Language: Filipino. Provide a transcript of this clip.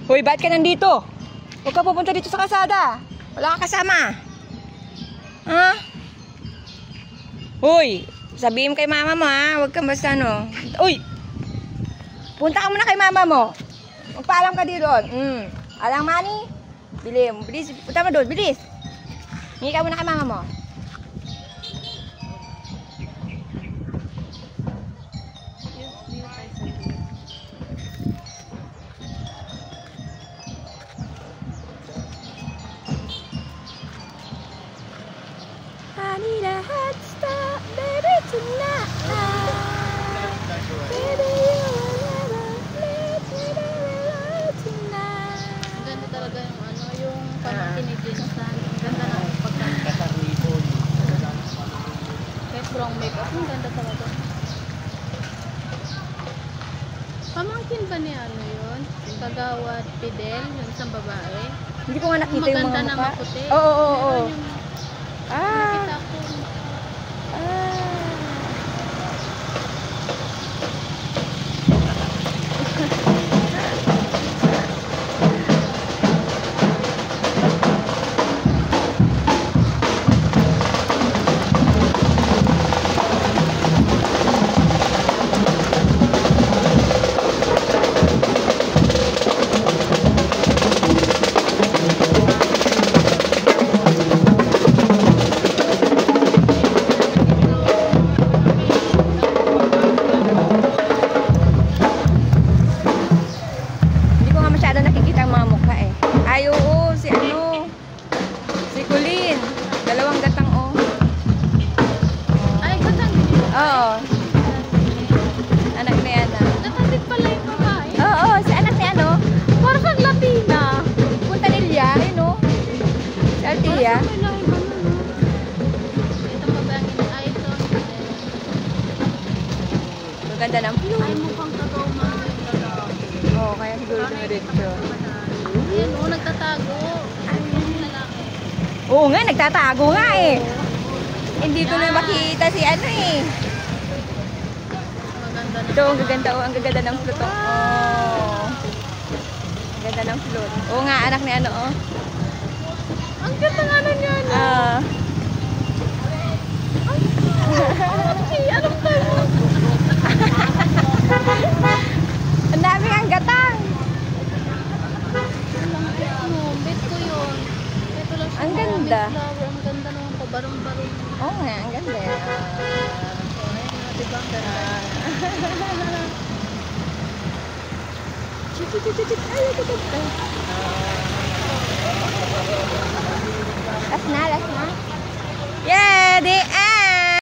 Hoy, ba't ka nandito? Huwag ka pupunta dito sa kalsada. Wala kang kasama. Ha? Hoy, sabihin mo kay mama mo ha. Huwag kang basta ano. Uy! Punta ka muna kay mama mo. Magpaalam ka dito doon. Alang mani? Bilis. Punta mo doon, bilis. Hingi ka muna kay mama mo. I need a head start, baby, tonight. Baby, you will never let me down tonight. Ganda talaga yung ano, yung pamangkin ni Jesus na ang ganda ng pagkakita. Kahit wrong makeup, ang ganda talaga. Pamangkin ba ni ano yun? Kagawad Fidel, yung isang babae? Hindi ko nga nakita yung mga maganda na mukha. maputi. Oo. Nakita ko. Ay, oo, si ano, si Colleen, dalawang gatang oh. Ay, gatang din yun? Oo. Anak ni Ana. Gatang din pala yung babae. Oo, si anak ni ano, Parang kang Latina. Punta nilya, yun o. Si Altia. Parang may lahi ba na, no? Itong babaeng ay ito. Maganda ng view. Ay, mukhang kagaw man. Oo, kaya siguro dumiretso. Ayan, oo, nagtatago. Yung lalaki. Oo nga, nagtatago nga eh. Hindi ko na makita si ano eh. Maganda na. Ito, ang gaganda oh, ang gaganda ng flute oh. Oh. Ang ganda ng flute. Oo nga, anak ni ano oh. Ang ganda nga na niya, no? Ay, anong tayo? Ang dami ang gatang. Bet ko yun. Ito lang siya. Ang ganda. Flower. Ang ganda naman pa. Barong-barong. Oo nga, ang ganda. Diba ang ganda? Ay, ito. Last na. Yeah, the end.